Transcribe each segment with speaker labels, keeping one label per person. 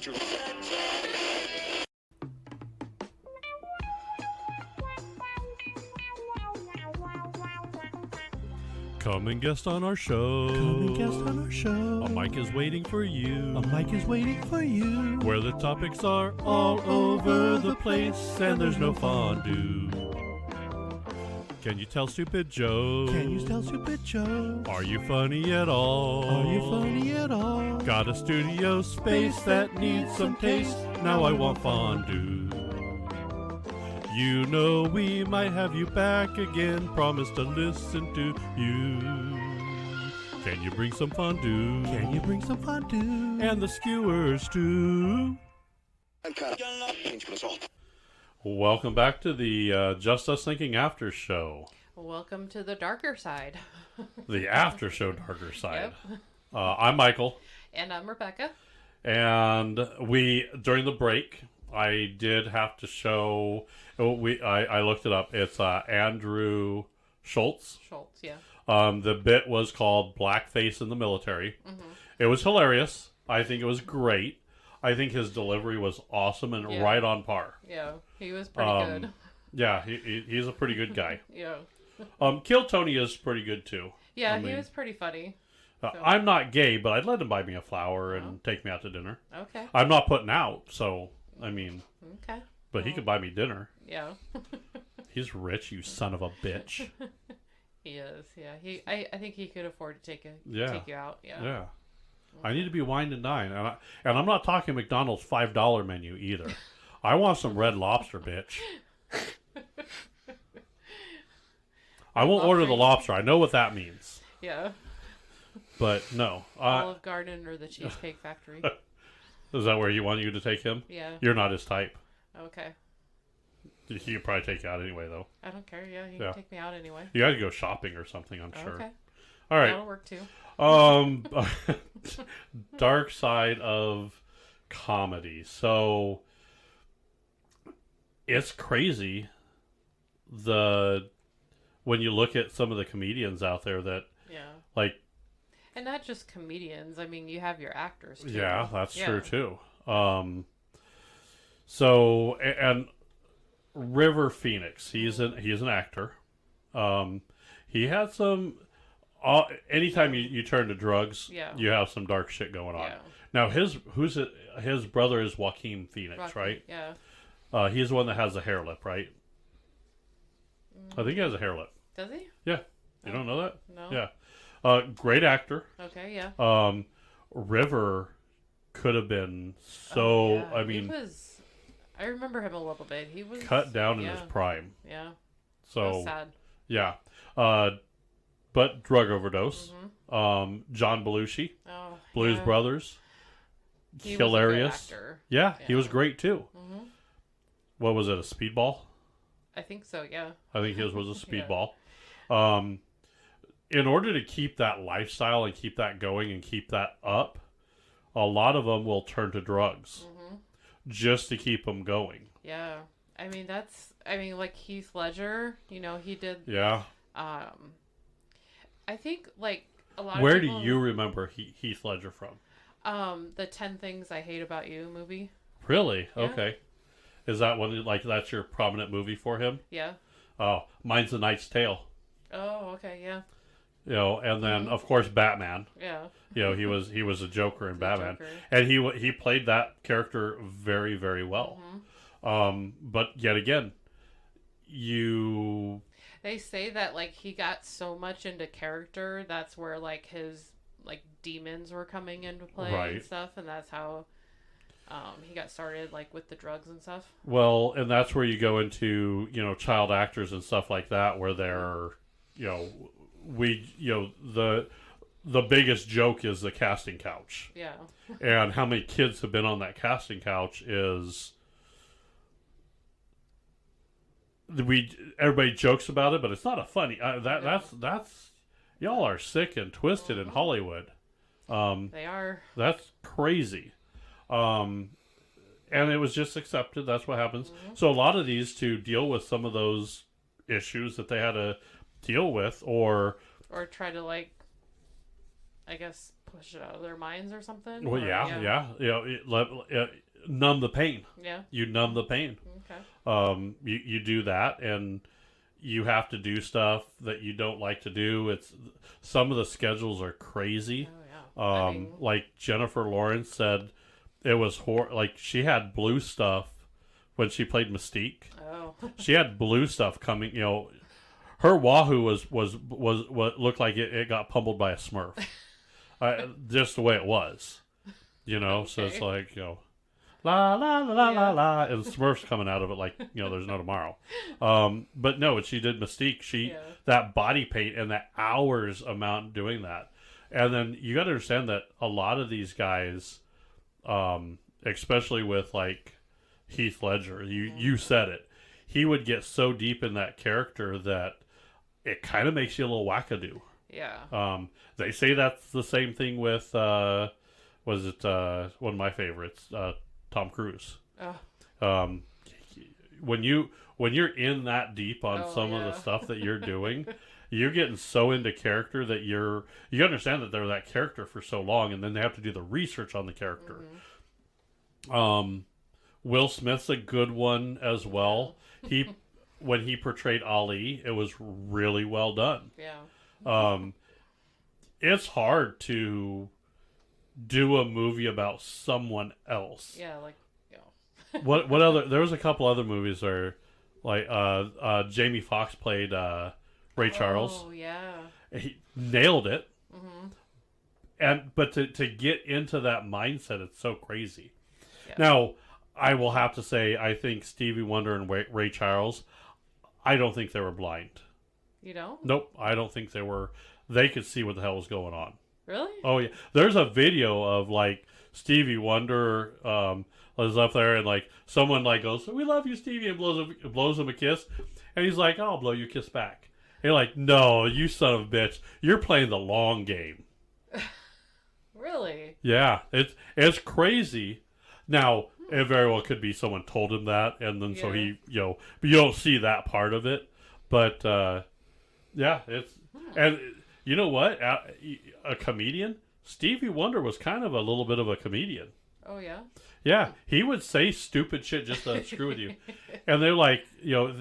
Speaker 1: future.
Speaker 2: Come and guest on our show.
Speaker 3: Come and guest on our show.
Speaker 2: A mic is waiting for you.
Speaker 3: A mic is waiting for you.
Speaker 2: Where the topics are all over the place and there's no fondue. Can you tell stupid jokes?
Speaker 3: Can you tell stupid jokes?
Speaker 2: Are you funny at all?
Speaker 3: Are you funny at all?
Speaker 2: Got a studio space that needs some taste. Now I want fondue. You know we might have you back again. Promise to listen to you. Can you bring some fondue?
Speaker 3: Can you bring some fondue?
Speaker 2: And the skewers too. Welcome back to the Just Us Thinking After Show.
Speaker 4: Welcome to the darker side.
Speaker 2: The After Show darker side.
Speaker 4: Yep.
Speaker 2: I'm Michael.
Speaker 4: And I'm Rebecca.
Speaker 2: And during the break, I did have to show. I looked it up. It's Andrew Schultz.
Speaker 4: Schultz, yeah.
Speaker 2: The bit was called Blackface in the Military. Mm-hmm. It was hilarious. I think it was great. I think his delivery was awesome and right on par.
Speaker 4: Yeah, he was pretty good.
Speaker 2: Yeah, he's a pretty good guy.
Speaker 4: Yeah.
Speaker 2: Kill Tony is pretty good too.
Speaker 4: Yeah, he was pretty funny. So.
Speaker 2: I'm not gay, but I'd let him buy me a flower and take me out to dinner.
Speaker 4: Okay.
Speaker 2: I'm not putting out, so I mean.
Speaker 4: Okay.
Speaker 2: But he could buy me dinner.
Speaker 4: Yeah.
Speaker 2: He's rich, you son of a bitch.
Speaker 4: He is. Yeah. I think he could afford to take you out. Yeah.
Speaker 2: Yeah. I need to be wined and dined, and I'm not talking McDonald's $5 menu either. I want some Red Lobster, bitch. I won't order the lobster. I know what that means.
Speaker 4: Yeah.
Speaker 2: But no.
Speaker 4: Olive Garden or the Cheesecake Factory.
Speaker 2: Is that where you want you to take him?
Speaker 4: Yeah.
Speaker 2: You're not his type.
Speaker 4: Okay.
Speaker 2: He could probably take you out anyway, though.
Speaker 4: I don't care. Yeah, he can take me out anyway.
Speaker 2: You got to go shopping or something, I'm sure.
Speaker 4: Okay.
Speaker 2: All right.
Speaker 4: That'll work too.
Speaker 2: Dark side of comedy. So it's crazy when you look at some of the comedians out there that like,
Speaker 4: and not just comedians. I mean, you have your actors too.
Speaker 2: Yeah, that's true too. So and River Phoenix, he's an actor. He had some. Anytime you turn to drugs, you have some dark shit going on. Yeah. Now his brother is Joaquin Phoenix, right?
Speaker 4: Yeah.
Speaker 2: He's the one that has the hair lip, right? I think he has a hair lip.
Speaker 4: Does he?
Speaker 2: Yeah. You don't know that?
Speaker 4: No.
Speaker 2: Yeah. Great actor.
Speaker 4: Okay. Yeah.
Speaker 2: River could have been so. Yeah. I mean,
Speaker 4: I remember him a little bit. He was
Speaker 2: cut down in his prime.
Speaker 4: Yeah.
Speaker 2: So
Speaker 4: that was sad.
Speaker 2: Yeah. But drug overdose. Mm-hmm. John Belushi.
Speaker 4: Oh,
Speaker 2: Blues Brothers.
Speaker 4: He
Speaker 2: hilarious.
Speaker 4: Was a good actor.
Speaker 2: Yeah, he was great too.
Speaker 4: Mm-hmm.
Speaker 2: What was it? A speedball?
Speaker 4: I think so. Yeah.
Speaker 2: I think his was a speedball. In order to keep that lifestyle and keep that going and keep that up, a lot of them will turn to drugs just to keep them going.
Speaker 4: Yeah. I mean, like Heath Ledger, he did.
Speaker 2: Yeah.
Speaker 4: I think, like, a lot
Speaker 2: Where
Speaker 4: of people...
Speaker 2: do you remember Heath Ledger from?
Speaker 4: The 10 Things I Hate About You movie.
Speaker 2: Really?
Speaker 4: Yeah.
Speaker 2: Okay. Is that one, like, that's your prominent movie for him?
Speaker 4: Yeah.
Speaker 2: Oh, mine's The Knight's Tale.
Speaker 4: Oh, okay, yeah.
Speaker 2: And then, of course, Batman.
Speaker 4: Yeah.
Speaker 2: He was a Joker in Batman. Joker. And he played that character very, very well. Mm-hmm. But yet again,
Speaker 4: They say that, like, he got so much into character, that's where, like, his, like, demons were coming into play and stuff, and that's how he got started, like, with the drugs and stuff.
Speaker 2: Well, and that's where you go into, child actors and stuff like that, where they're, the biggest joke is the casting couch.
Speaker 4: Yeah.
Speaker 2: And how many kids have been on that casting couch is... Everybody jokes about it, but it's not a funny. That's y'all are sick and twisted in Hollywood.
Speaker 4: They are.
Speaker 2: That's crazy. And it was just accepted. That's what happens. Mm-hmm. So a lot of these, to deal with some of those issues that they had to deal with, or
Speaker 4: try to, like, I guess, push it out of their minds or something.
Speaker 2: Well,
Speaker 4: or,
Speaker 2: yeah. You know, numb the pain.
Speaker 4: Yeah.
Speaker 2: You numb the pain.
Speaker 4: Okay.
Speaker 2: You do that, and you have to do stuff that you don't like to do. It's some of the schedules are crazy.
Speaker 4: Oh yeah.
Speaker 2: Like Jennifer Lawrence said, it was like she had blue stuff when she played Mystique.
Speaker 4: Oh.
Speaker 2: She had blue stuff coming. You know, her Wahoo was what looked like it got pummeled by a Smurf. Just the way it was. You know,
Speaker 4: okay.
Speaker 2: so it's like, you know, la la la la la la, and Smurfs coming out of it like, you know, there's no tomorrow. But no, when she did Mystique, that body paint and that hours amount doing that. And then you got to understand that a lot of these guys, especially with like Heath Ledger, you said it, he would get so deep in that character that it kind of makes you a little wackadoo.
Speaker 4: Yeah.
Speaker 2: They say that's the same thing with one of my favorites, Tom Cruise.
Speaker 4: Oh.
Speaker 2: When you're in that deep on some of the stuff that you're doing, you're getting so into character that you understand that they're that character for so long, and then they have to do the research on the character. Mm-hmm. Will Smith's a good one as well. When he portrayed Ali, it was really well done.
Speaker 4: Yeah.
Speaker 2: It's hard to do a movie about someone else.
Speaker 4: Yeah, like
Speaker 2: what other? There was a couple other movies where, like, Jamie Foxx played Ray Charles.
Speaker 4: Oh yeah.
Speaker 2: He nailed it.
Speaker 4: Mm-hmm.
Speaker 2: But to get into that mindset, it's so crazy.
Speaker 4: Yeah.
Speaker 2: Now, I will have to say, I think Stevie Wonder and Ray Charles, I don't think they were blind.
Speaker 4: You don't?
Speaker 2: Nope, I don't think they were. They could see what the hell was going on.
Speaker 4: Really?
Speaker 2: Oh yeah, there's a video of like Stevie Wonder was up there, and like someone like goes, "We love you, Stevie," and blows him a kiss, and he's like, "I'll blow you a kiss back." And you're like, "No, you son of a bitch, you're playing the long game."
Speaker 4: Really?
Speaker 2: Yeah, it's crazy. Now it very well could be someone told him that, and then so he but you don't see that part of it. But yeah, it's and. You know what? A comedian? Stevie Wonder was kind of a little bit of a comedian.
Speaker 4: Oh, yeah?
Speaker 2: Yeah. He would say stupid shit just to screw with you. And they're like, you know,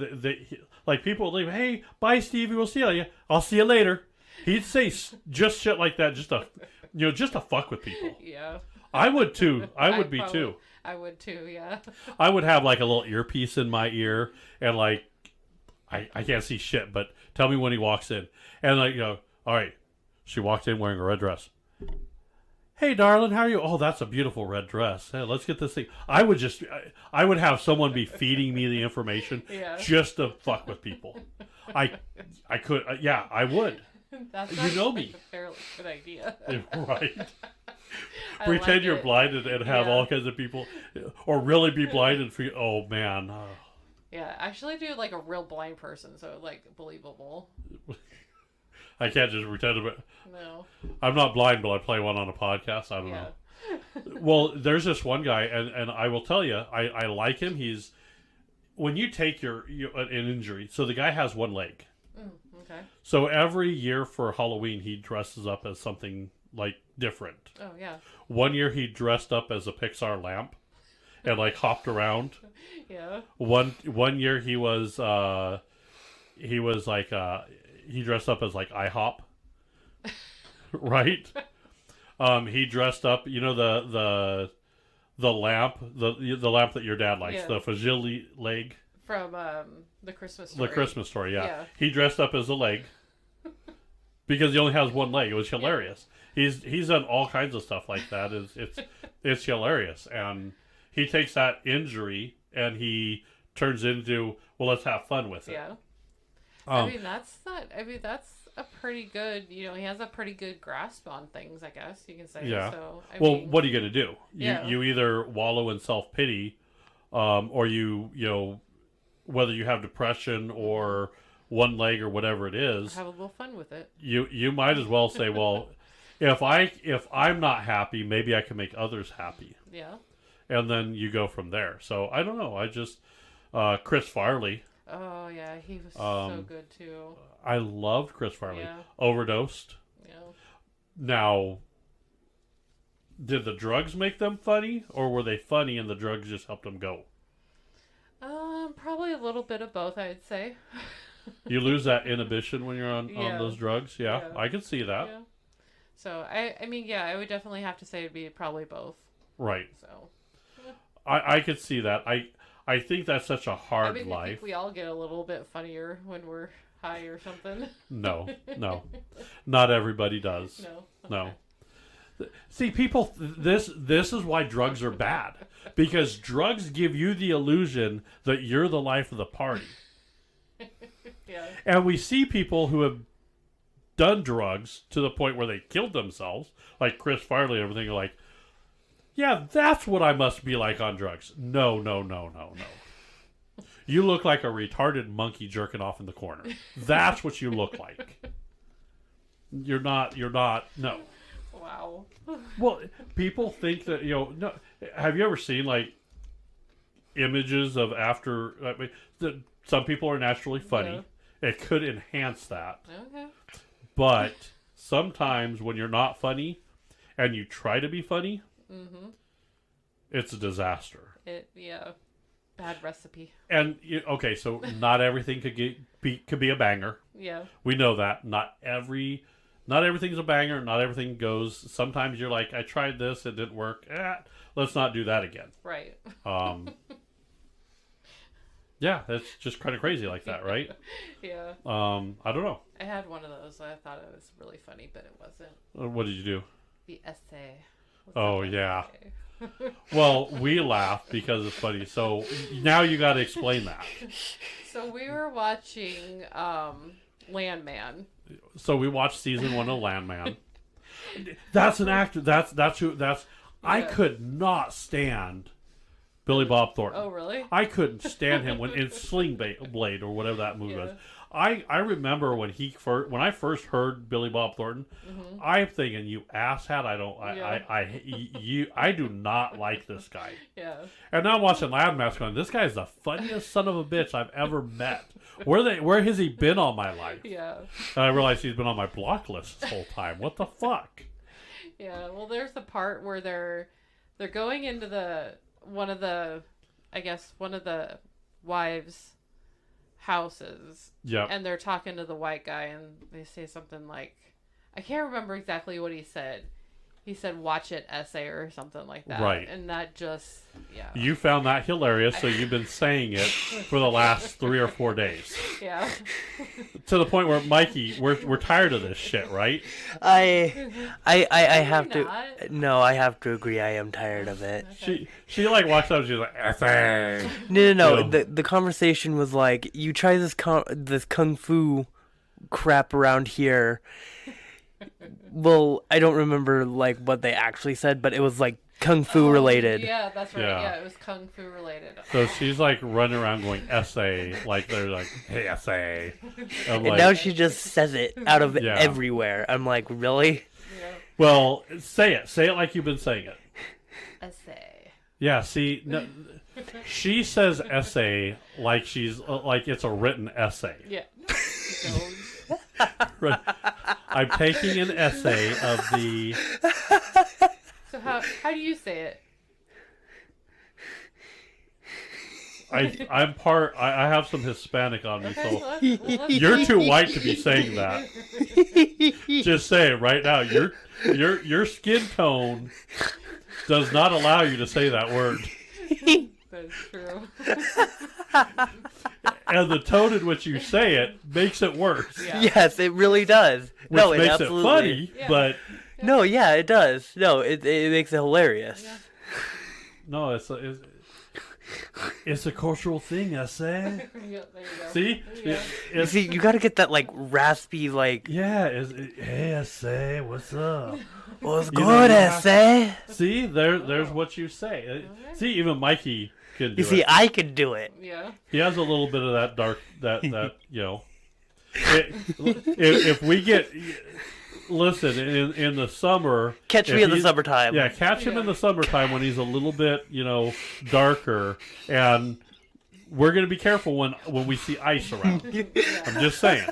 Speaker 2: like people would leave, "Hey, bye, Stevie. We'll see you. I'll see you later." He'd say just shit like that just to fuck with people.
Speaker 4: Yeah.
Speaker 2: I would too. I would be
Speaker 4: probably,
Speaker 2: too.
Speaker 4: I would too, yeah.
Speaker 2: I would have like a little earpiece in my ear and like, I can't see shit, but tell me when he walks in. And like, you know, all right, she walked in wearing a red dress. "Hey, darling, how are you?" "Oh, that's a beautiful red dress. Hey, let's get this thing." I would have someone be feeding me the information just to fuck with people. I could, I would.
Speaker 4: That's
Speaker 2: you know me.
Speaker 4: a fairly good idea.
Speaker 2: Right. Pretend like you're blind and have all kinds of people, or really be blind and feel, oh man.
Speaker 4: Yeah, actually do like a real blind person, so like believable.
Speaker 2: I can't just pretend to be.
Speaker 4: No.
Speaker 2: I'm not blind, but I play one on a podcast. I don't know. Well, there's this one guy, and I will tell you, I like him. He's when you take an injury. So the guy has one leg.
Speaker 4: Okay.
Speaker 2: So every year for Halloween, he dresses up as something like different.
Speaker 4: Oh yeah.
Speaker 2: One year he dressed up as a Pixar lamp, and like hopped around.
Speaker 4: Yeah.
Speaker 2: One year he was like he dressed up as like IHOP, right? He dressed up, you know, the lamp, the lamp that your dad likes, the fragile leg
Speaker 4: from the Christmas Story.
Speaker 2: The Christmas Story, yeah. He dressed up as a leg because he only has one leg. It was hilarious. Yeah. He's done all kinds of stuff like that. It's hilarious, and he takes that injury and he turns into, well, let's have fun with it.
Speaker 4: Yeah. I mean, that's a pretty good, you know, he has a pretty good grasp on things, I guess you can say.
Speaker 2: Yeah.
Speaker 4: So, I
Speaker 2: mean,
Speaker 4: what
Speaker 2: are you going to do? You either wallow in self-pity, or you know, whether you have depression or one leg or whatever it is.
Speaker 4: Have a little fun with it.
Speaker 2: You might as well say, well, if I'm not happy, maybe I can make others happy.
Speaker 4: Yeah.
Speaker 2: And then you go from there. So I don't know. I just Chris Farley.
Speaker 4: Oh yeah, he was so good too.
Speaker 2: I loved Chris Farley.
Speaker 4: Yeah.
Speaker 2: Overdosed.
Speaker 4: Yeah.
Speaker 2: Now, did the drugs make them funny, or were they funny and the drugs just helped them go?
Speaker 4: Probably a little bit of both, I'd say.
Speaker 2: You lose that inhibition when you're on those drugs. Yeah, I could see that.
Speaker 4: Yeah. So I mean, yeah, I would definitely have to say it'd be probably both.
Speaker 2: Right.
Speaker 4: So.
Speaker 2: I could see that. I think that's such a hard life.
Speaker 4: I think we all get a little bit funnier when we're high or something.
Speaker 2: No, not everybody does. No. See, people, this is why drugs are bad, because drugs give you the illusion that you're the life of the party.
Speaker 4: Yeah.
Speaker 2: And we see people who have done drugs to the point where they killed themselves, like Chris Farley and everything. Are like, yeah, that's what I must be like on drugs. No. You look like a retarded monkey jerking off in the corner. That's what you look like. You're not, no.
Speaker 4: Wow.
Speaker 2: Well, people think that, no. Have you ever seen, like, images of after, some people are naturally funny. Yeah. It could enhance that.
Speaker 4: Okay.
Speaker 2: But sometimes when you're not funny and you try to be funny, it's a disaster.
Speaker 4: Bad recipe.
Speaker 2: And okay, so not everything could be a banger.
Speaker 4: Yeah.
Speaker 2: We know that. Not everything's a banger. Not everything goes. Sometimes you're like, I tried this, it didn't work. Let's not do that again.
Speaker 4: Right.
Speaker 2: Yeah, that's just kind of crazy like that, right?
Speaker 4: Yeah.
Speaker 2: I don't know.
Speaker 4: I had one of those. I thought it was really funny, but it wasn't.
Speaker 2: What did you do?
Speaker 4: The essay.
Speaker 2: Oh, yeah. Well, we laugh because it's funny. So now you got to explain that.
Speaker 4: So we were watching Landman.
Speaker 2: So we watched season 1 of Landman. That's an actor. That's who. That's. Yeah. I could not stand Billy Bob Thornton.
Speaker 4: Oh, really?
Speaker 2: I couldn't stand him when in Sling Blade or whatever that movie was. I remember when I first heard Billy Bob Thornton, I'm thinking, you asshat, I do not like this guy.
Speaker 4: Yeah.
Speaker 2: And now I'm watching Landman going, this guy's the funniest son of a bitch I've ever met. Where has he been all my life?
Speaker 4: Yeah.
Speaker 2: And I realized he's been on my block list this whole time. What the fuck?
Speaker 4: Yeah. Well, there's the part where they're going into one of the wives' houses.
Speaker 2: Yeah.
Speaker 4: And they're talking to the white guy, and they say something like, I can't remember exactly what he said. He said, watch it, essay, or something like that.
Speaker 2: Right.
Speaker 4: And that just, yeah.
Speaker 2: You found that hilarious, so you've been saying it for the last 3 or 4 days.
Speaker 4: Yeah.
Speaker 2: To the point where, Mikey, we're tired of this shit, right?
Speaker 1: I have to. No, I have to agree. I am tired of it.
Speaker 2: Okay. She like walks up and she's like, essay.
Speaker 1: No. The conversation was like, you try this kung fu crap around here. Well, I don't remember like what they actually said, but it was like kung fu related.
Speaker 4: Yeah, that's right. Yeah, it was kung fu related.
Speaker 2: So she's like running around going essay, like they're like, hey, essay.
Speaker 1: And now she just says it out of everywhere. I'm like, really?
Speaker 4: Yeah.
Speaker 2: Well, say it like you've been saying it.
Speaker 4: Essay.
Speaker 2: Yeah. See, no, she says essay like like it's a written essay.
Speaker 4: Yeah.
Speaker 2: Right. I'm taking an essay of the.
Speaker 4: So how do you say it?
Speaker 2: I'm part. I have some Hispanic on me, so you're too white to be saying that. Just say it right now. Your skin tone does not allow you to say that word.
Speaker 4: That is true.
Speaker 2: And the tone in which you say it makes it worse.
Speaker 1: Yeah. Yes, it really does.
Speaker 2: Which makes it funny, but...
Speaker 1: No, yeah, it does. No, it makes it hilarious.
Speaker 4: Yeah.
Speaker 2: No, it's a cultural thing, I say.
Speaker 4: Yeah, there you go.
Speaker 2: See?
Speaker 1: Yeah. See, you gotta get that, like, raspy, like...
Speaker 2: Yeah, hey, I say, what's up?
Speaker 1: What's good, I say?
Speaker 2: See, there's what you say. Okay. See, even Mikey...
Speaker 1: You see, I can do it.
Speaker 4: Yeah.
Speaker 2: He has a little bit of that dark, that you know. If we get, listen, in the summer.
Speaker 1: Catch me in the summertime.
Speaker 2: Yeah, catch him in the summertime when he's a little bit, darker, and we're gonna be careful when we see ice around. I'm just saying.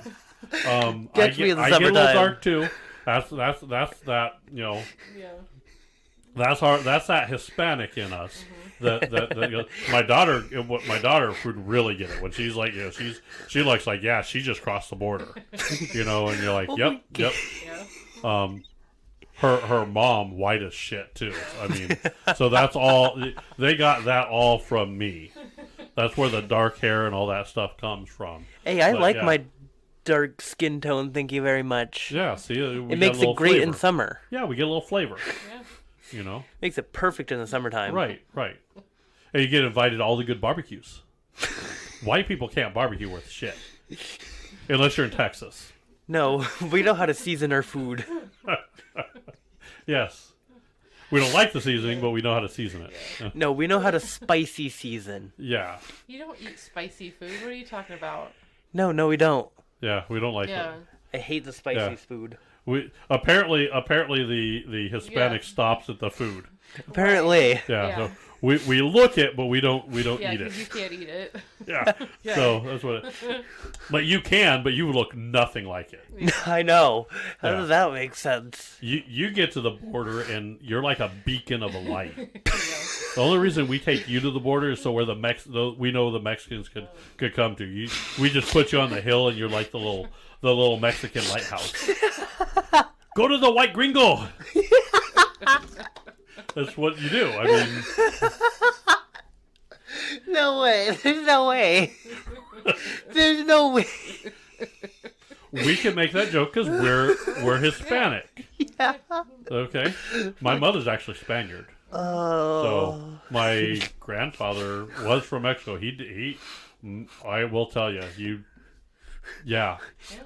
Speaker 1: Catch me in the summertime.
Speaker 2: I get a little dark too. That's that.
Speaker 4: Yeah.
Speaker 2: That's that Hispanic in us. That my daughter would really get it when she's like, she looks like, yeah, she just crossed the border, and you're like, yep.
Speaker 4: Yeah.
Speaker 2: Her mom white as shit too. I mean, so that's all they got that all from me. That's where the dark hair and all that stuff comes from.
Speaker 1: Hey, I like my dark skin tone. Thank you very much.
Speaker 2: Yeah, see,
Speaker 1: it makes it great in summer.
Speaker 2: Yeah, we get a little flavor.
Speaker 4: Yeah.
Speaker 1: Makes it perfect in the summertime.
Speaker 2: Right. And you get invited to all the good barbecues. White people can't barbecue worth shit. Unless you're in Texas.
Speaker 1: No, we know how to season our food.
Speaker 2: Yes. We don't like the seasoning, but we know how to season it.
Speaker 1: No, we know how to spicy season.
Speaker 2: Yeah.
Speaker 4: You don't eat spicy food. What are you talking about?
Speaker 1: No, we don't.
Speaker 2: Yeah, we don't like it.
Speaker 1: I hate the spicy food.
Speaker 2: We apparently the Hispanic stops at the food.
Speaker 1: Apparently.
Speaker 2: Yeah. So we look it, but we don't eat it.
Speaker 4: Yeah, because you can't eat it.
Speaker 2: Yeah. So that's what it. But you can, but you look nothing like it.
Speaker 1: I know. How does that make sense?
Speaker 2: You get to the border and you're like a beacon of a light. The only reason we take you to the border is so where we know the Mexicans could come to. We just put you on the hill and you're like the little Mexican lighthouse. Go to the white gringo. That's what you do. I mean,
Speaker 1: no way. There's no way. There's no way.
Speaker 2: We can make that joke because we're Hispanic.
Speaker 1: Yeah.
Speaker 2: Okay. My mother's actually Spaniard.
Speaker 1: Oh.
Speaker 2: So my grandfather was from Mexico. I will tell you. Yeah.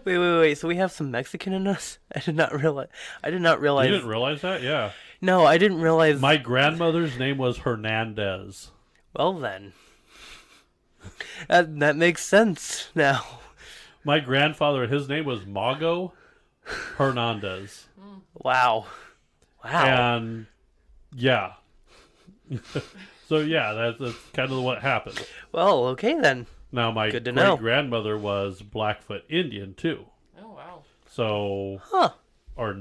Speaker 1: Wait. So we have some Mexican in us? I did not realize.
Speaker 2: You didn't realize that? Yeah.
Speaker 1: No, I didn't realize.
Speaker 2: My grandmother's name was Hernandez.
Speaker 1: Well then. That makes sense now.
Speaker 2: My grandfather, his name was Mago Hernandez.
Speaker 1: Wow.
Speaker 2: And yeah. So yeah, that's kind of what happened.
Speaker 1: Well, okay then.
Speaker 2: Now my great grandmother was Blackfoot Indian too.
Speaker 4: Oh wow.
Speaker 2: So or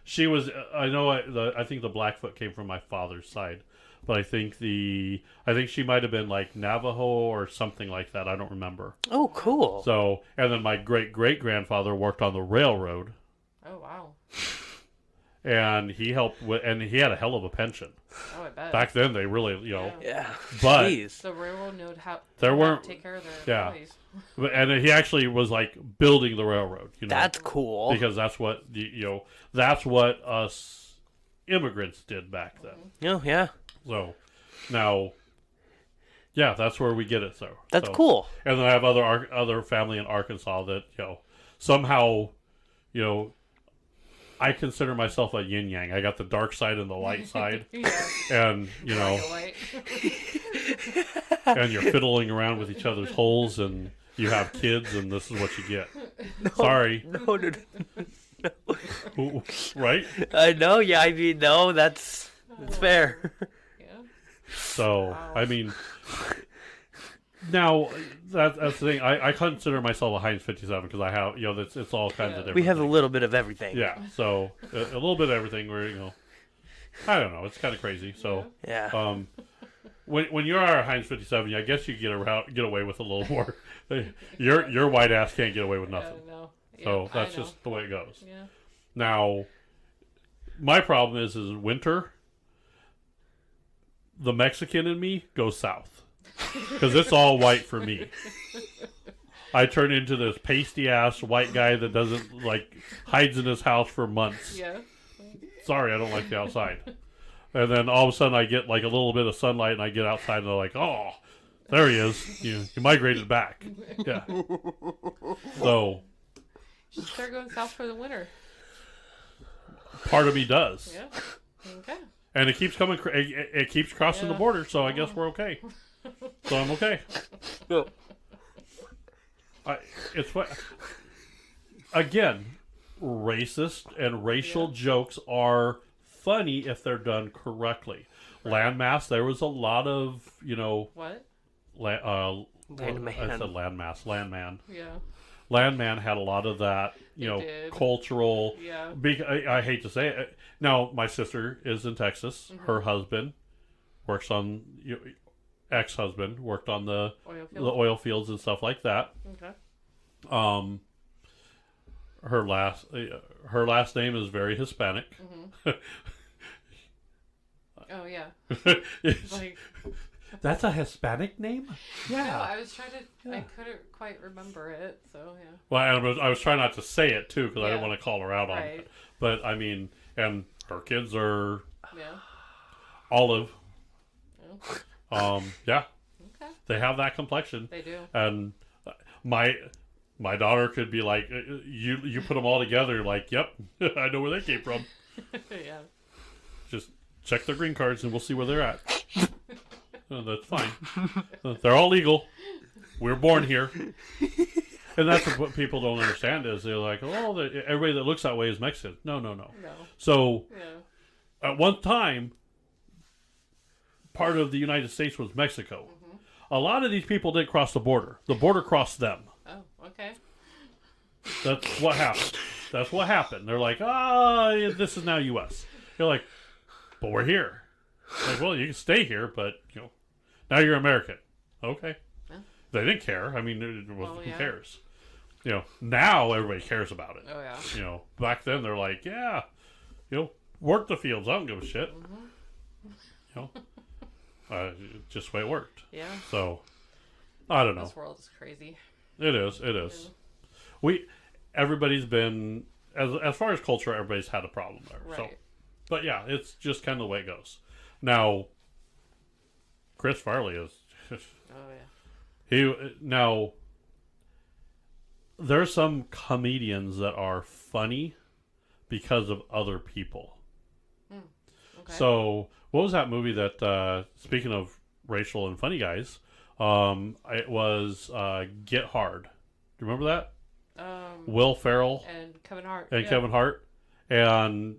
Speaker 2: she was. I think the Blackfoot came from my father's side, but I think she might have been like Navajo or something like that. I don't remember.
Speaker 1: Oh, cool.
Speaker 2: So and then my great grandfather worked on the railroad.
Speaker 4: Oh wow.
Speaker 2: And he helped and he had a hell of a pension.
Speaker 4: Oh, I bet.
Speaker 2: Back then, they really,
Speaker 1: Yeah.
Speaker 2: But
Speaker 1: jeez.
Speaker 4: The railroad knew how
Speaker 2: to
Speaker 4: take care of their employees.
Speaker 2: And he actually was like building the railroad.
Speaker 1: That's cool.
Speaker 2: Because that's what that's what us immigrants did back then.
Speaker 1: Oh yeah.
Speaker 2: So now, yeah, that's where we get it. So
Speaker 1: that's cool.
Speaker 2: And then I have other family in Arkansas that somehow I consider myself a yin yang. I got the dark side and the light side, and and you're fiddling around with each other's holes, and you have kids, and this is what you get. Sorry. No. Right?
Speaker 1: I know. Yeah. I mean, no. That's fair.
Speaker 4: Yeah.
Speaker 2: So I mean, now that's the thing. I consider myself a Heinz 57 because I have it's all kinds of different.
Speaker 1: We have
Speaker 2: things.
Speaker 1: a little bit of everything.
Speaker 2: Yeah. So a little bit of everything. Where I don't know. It's kind of crazy. So
Speaker 1: yeah.
Speaker 2: When you are a Heinz 57, I guess you get away with a little more. Your white ass can't get away with nothing.
Speaker 4: No. Yeah,
Speaker 2: so that's just the way it goes.
Speaker 4: Yeah.
Speaker 2: Now, my problem is winter. The Mexican in me goes south because it's all white for me. I turn into this pasty ass white guy that doesn't hides in his house for months.
Speaker 4: Yeah.
Speaker 2: Sorry, I don't like the outside. And then all of a sudden I get like a little bit of sunlight and I get outside and they're like, oh, there he is. You migrated back. Yeah. So.
Speaker 4: Just start going south for the winter.
Speaker 2: Part of me does.
Speaker 4: Yeah. Okay.
Speaker 2: And it keeps coming. It keeps crossing the border, so I guess we're okay. So I'm okay. It's what. Again, racist and racial jokes are funny if they're done correctly. Landmass, there was a lot of
Speaker 4: What?
Speaker 1: Landman.
Speaker 2: I said landmass. Landman.
Speaker 4: Yeah.
Speaker 2: Landman had a lot of that, cultural.
Speaker 4: Yeah.
Speaker 2: I hate to say it. Now, my sister is in Texas.
Speaker 4: Mm-hmm.
Speaker 2: Her husband works on, ex-husband worked on the oil fields and stuff like that.
Speaker 4: Okay.
Speaker 2: Her last name is very Hispanic.
Speaker 4: Mm-hmm. Oh yeah. Like,
Speaker 2: that's a Hispanic name?
Speaker 4: Yeah. No, I was trying to. Yeah. I couldn't quite remember it. So yeah.
Speaker 2: Well, I was trying not to say it too because I didn't want to call her out on it. But I mean, and her kids are olive. Oh. Yeah. Okay. They have that complexion.
Speaker 4: They do.
Speaker 2: And my daughter could be like, you put them all together, like, yep, I know where they came from.
Speaker 4: Yeah.
Speaker 2: Just check their green cards and we'll see where they're at. That's fine. They're all legal. We're born here. And that's what people don't understand is they're like, oh, everybody that looks that way is Mexican. No. So at one time, part of the United States was Mexico. Mm-hmm. A lot of these people didn't cross the border. The border crossed them.
Speaker 4: Oh, okay.
Speaker 2: That's what happened. They're like, this is now U.S. You're like, but we're here. Like, well, you can stay here, but now you're American. Okay. Yeah. They didn't care. I mean, who cares? Now everybody cares about it.
Speaker 4: Oh yeah.
Speaker 2: Back then they're like, yeah, work the fields. I don't give a shit. Mm-hmm. Just the way it worked.
Speaker 4: Yeah.
Speaker 2: So, I don't know.
Speaker 4: This world is crazy.
Speaker 2: It is. Yeah. Everybody's been as far as culture, everybody's had a problem there.
Speaker 4: Right.
Speaker 2: So, but yeah, it's just kind of the way it goes. Now, Chris Farley is. Now. There's some comedians that are funny because of other people. Okay. So, what was that movie that? Speaking of racial and funny guys, it was Get Hard. Do you remember that? Will Ferrell
Speaker 4: and Kevin Hart.
Speaker 2: Kevin Hart and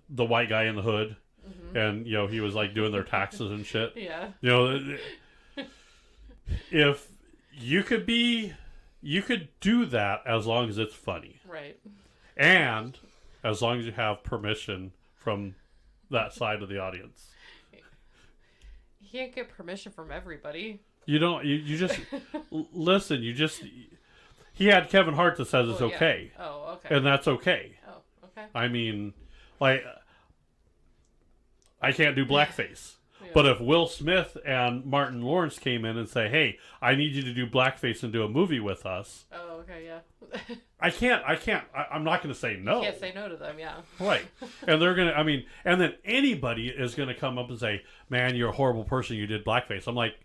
Speaker 2: the white guy in the hood, mm-hmm. and he was like doing their taxes and shit.
Speaker 4: Yeah.
Speaker 2: If you could do that as long as it's funny,
Speaker 4: right? And
Speaker 2: as long as you have permission from that side of the audience.
Speaker 4: You can't get permission from everybody.
Speaker 2: You don't. You just listen. He had Kevin Hart that says it's okay.
Speaker 4: Oh, okay.
Speaker 2: And that's okay.
Speaker 4: Oh, okay.
Speaker 2: I mean, like, I can't do blackface. Yeah. But if Will Smith and Martin Lawrence came in and say, hey, I need you to do blackface and do a movie with us.
Speaker 4: Oh, okay, yeah.
Speaker 2: I'm not going to say no.
Speaker 4: You can't say no to them, yeah.
Speaker 2: Right. And they're going to, and then anybody is going to come up and say, man, you're a horrible person, you did blackface. I'm like,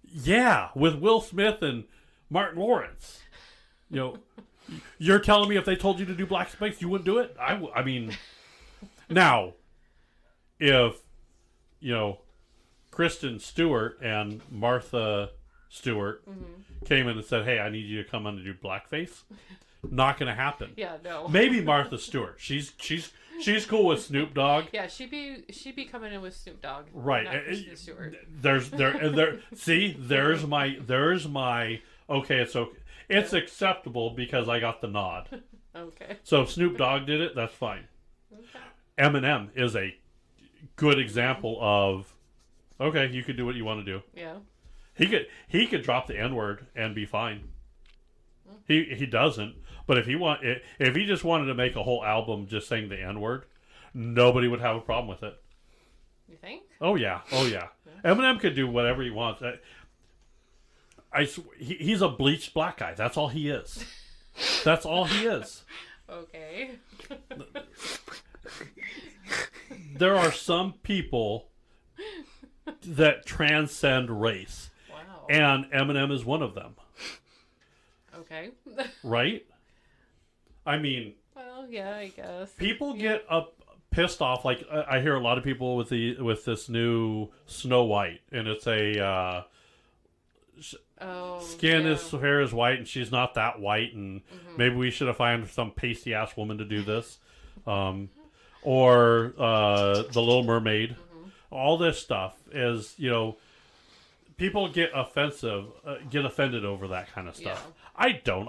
Speaker 2: yeah, with Will Smith and Martin Lawrence. You're telling me if they told you to do blackface, you wouldn't do it? I mean, now, if, Kristen Stewart and Martha Stewart mm-hmm. came in and said, hey, I need you to come on and do blackface, not going to happen.
Speaker 4: Yeah, no.
Speaker 2: Maybe Martha Stewart. She's cool with Snoop Dogg.
Speaker 4: Yeah, she'd be coming in with Snoop Dogg.
Speaker 2: Right.
Speaker 4: Not Kristen Stewart.
Speaker 2: There's my okay, it's okay. It's acceptable because I got the nod.
Speaker 4: Okay.
Speaker 2: So if Snoop Dogg did it, that's fine. Okay. Eminem is a good example of, okay, you could do what you want to do.
Speaker 4: Yeah.
Speaker 2: He could drop the N-word and be fine. He doesn't, but if he just wanted to make a whole album just saying the N-word, nobody would have a problem with it.
Speaker 4: You think?
Speaker 2: Oh yeah. Eminem could do whatever he wants. He's a bleached black guy. That's all he is. That's all he is.
Speaker 4: Okay.
Speaker 2: There are some people that transcend race.
Speaker 4: Wow.
Speaker 2: And Eminem is one of them.
Speaker 4: Okay.
Speaker 2: Right?
Speaker 4: Well, yeah, I guess.
Speaker 2: People get pissed off. Like, I hear a lot of people with this new Snow White, and it's a hair is white, and she's not that white, and mm-hmm. maybe we should have found some pasty ass woman to do this, or the Little Mermaid. Mm-hmm. All this stuff is, people get offended over that kind of stuff. Yeah. I don't.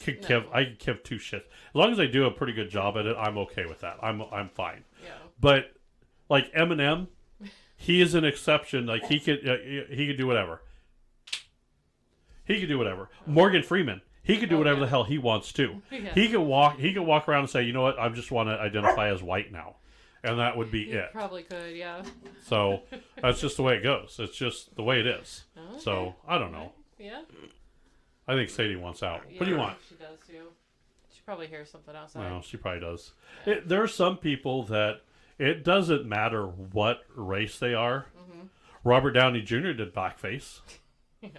Speaker 2: I could give two shits. As long as they do a pretty good job at it, I'm okay with that. I'm fine.
Speaker 4: Yeah.
Speaker 2: But like Eminem, he is an exception. Like he could do whatever. He could do whatever. Morgan Freeman, he could do whatever the hell he wants to. Yeah. He could walk around and say, you know what, I just want to identify as white now. And that would be it.
Speaker 4: Probably could, yeah.
Speaker 2: So that's just the way it goes. It's just the way it is. Okay. So I don't know.
Speaker 4: Yeah.
Speaker 2: I think Sadie wants out. Yeah, what do you want?
Speaker 4: She does too. She probably hears something outside.
Speaker 2: No, she probably does. Yeah. There are some people that it doesn't matter what race they are. Mm-hmm. Robert Downey Jr. did blackface. Yeah.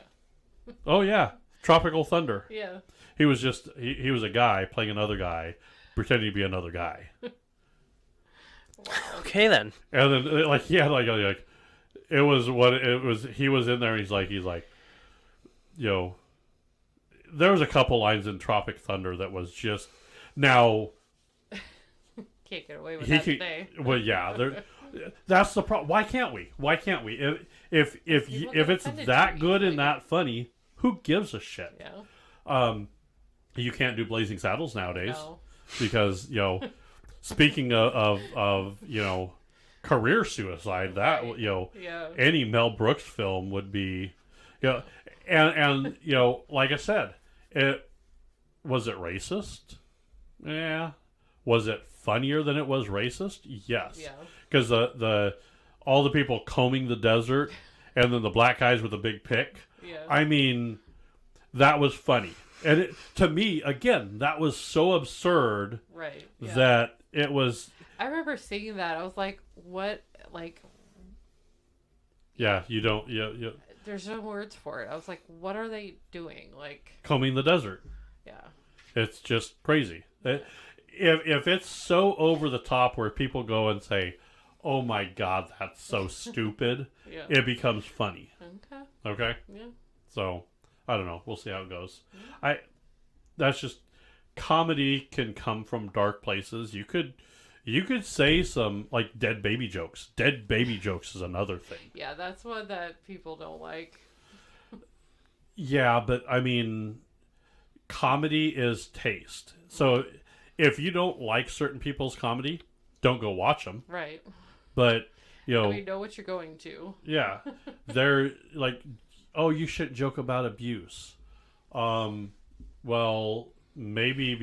Speaker 2: Oh yeah, Tropical Thunder.
Speaker 4: Yeah.
Speaker 2: He was just he was a guy playing another guy, pretending to be another guy.
Speaker 1: Okay then.
Speaker 2: And then like it was what it was. He was in there. And he's like, you know, there was a couple lines in Tropic Thunder that was just now.
Speaker 4: Can't get away with that today.
Speaker 2: Well, yeah, that's the problem. Why can't we? If it's that good and that funny, who gives a shit?
Speaker 4: Yeah.
Speaker 2: You can't do Blazing Saddles nowadays because speaking of career suicide, that any Mel Brooks film would be, and like I said, was it racist? Yeah. Was it funnier than it was racist? Yes. Yeah. Because all the people combing the desert and then the black guys with a big pick. Yeah. I mean, that was funny. And to me, again, that was so absurd.
Speaker 4: Right. Yeah.
Speaker 2: That it was.
Speaker 4: I remember seeing that. I was like, what? Like.
Speaker 2: Yeah, you don't. Yeah.
Speaker 4: There's no words for it. I was like, what are they doing? Like.
Speaker 2: Combing the desert.
Speaker 4: Yeah.
Speaker 2: It's just crazy. If it's so over the top where people go and say, oh my God, that's so stupid, it becomes funny. Okay?
Speaker 4: Yeah.
Speaker 2: So, I don't know. We'll see how it goes. That's just, comedy can come from dark places. You could say some, like, dead baby jokes. Dead baby jokes is another thing.
Speaker 4: Yeah, that's one that people don't like.
Speaker 2: Yeah, but, I mean, comedy is taste. So if you don't like certain people's comedy, don't go watch them.
Speaker 4: Right.
Speaker 2: But,
Speaker 4: know what you're going to.
Speaker 2: Yeah. They're like, oh, you shouldn't joke about abuse. Well, maybe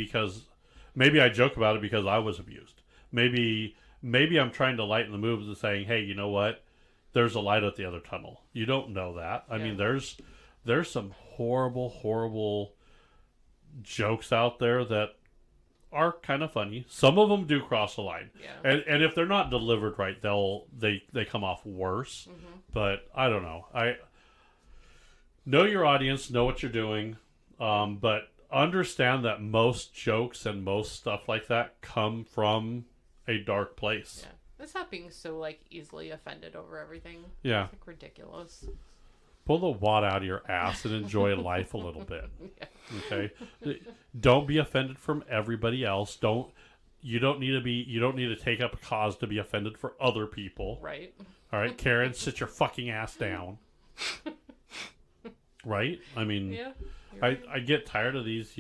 Speaker 2: I joke about it because I was abused. Maybe I'm trying to lighten the mood and saying, hey, you know what? There's a light at the other tunnel. You don't know that. I mean, there's some horrible, horrible jokes out there that are kind of funny. Some of them do cross the line. Yeah. And if they're not delivered right, they come off worse. Mm-hmm. But I don't know. I know your audience, know what you're doing, but understand that most jokes and most stuff like that come from a dark place.
Speaker 4: Yeah. It's not being so like easily offended over everything.
Speaker 2: Yeah.
Speaker 4: It's like ridiculous.
Speaker 2: Pull the wad out of your ass and enjoy life a little bit. Okay? Don't be offended from everybody else. You don't need to take up a cause to be offended for other people.
Speaker 4: Right.
Speaker 2: All right, Karen, sit your fucking ass down. Right? I mean, right. I get tired of these,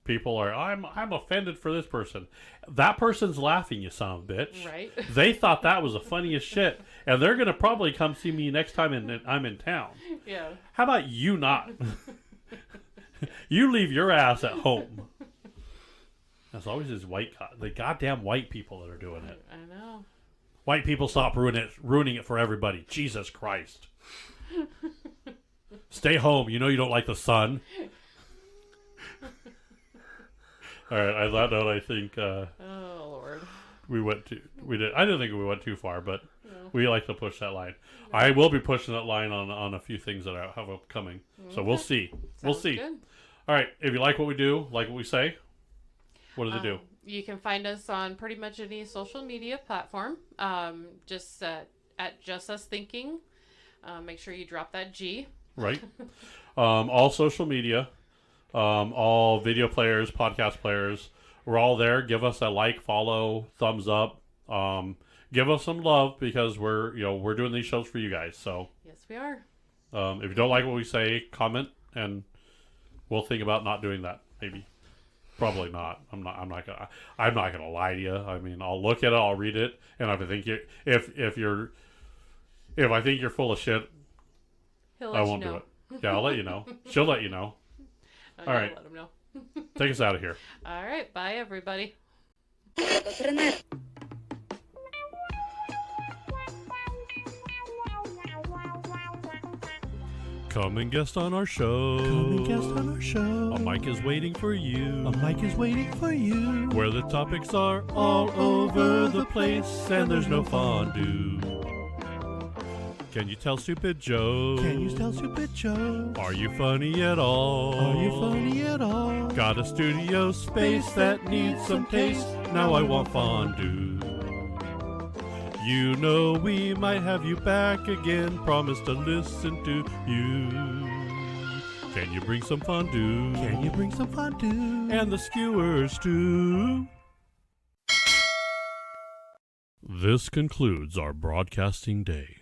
Speaker 2: people are, I'm offended for this person. That person's laughing, you son of a bitch.
Speaker 4: Right.
Speaker 2: They thought that was the funniest shit, and they're going to probably come see me next time I'm in town.
Speaker 4: Yeah.
Speaker 2: How about you not? You leave your ass at home. That's always the goddamn white people that are doing it.
Speaker 4: I know.
Speaker 2: White people, stop ruining it for everybody. Jesus Christ. Stay home. You know you don't like the sun. All right, on that note, I think
Speaker 4: oh Lord,
Speaker 2: I didn't think we went too far, but we like to push that line. No. I will be pushing that line on a few things that I have upcoming. Okay. So we'll see. We'll see. Good. All right, if you like what we do, like what we say, what do they do?
Speaker 4: You can find us on pretty much any social media platform. Just at Just Us Thinking. Make sure you drop that G.
Speaker 2: Right. All social media. All video players, podcast players, we're all there. Give us a like, follow, thumbs up. Give us some love because we're doing these shows for you guys. So
Speaker 4: yes, we are.
Speaker 2: If you don't like what we say, comment and we'll think about not doing that. Maybe, probably not. I'm not gonna lie to you. I mean, I'll look at it, I'll read it, and if I think you're full of shit, I won't do it. Yeah, I'll let you know. She'll let you know. All right.
Speaker 4: Let him know.
Speaker 2: Take us out of here.
Speaker 4: All right. Bye, everybody.
Speaker 2: Come and guest on our show.
Speaker 3: Come and guest on our show.
Speaker 2: A mic is waiting for you.
Speaker 3: A mic is waiting for you.
Speaker 2: Where the topics are all over the place and there's no fondue. Can you tell stupid jokes?
Speaker 3: Can you tell stupid jokes?
Speaker 2: Are you funny at all?
Speaker 3: Are you funny at all?
Speaker 2: Got a studio space that needs some taste. Now I want fondue. You know we might have you back again. Promise to listen to you. Can you bring some fondue?
Speaker 3: Can you bring some fondue?
Speaker 2: And the skewers too. This concludes our broadcasting day.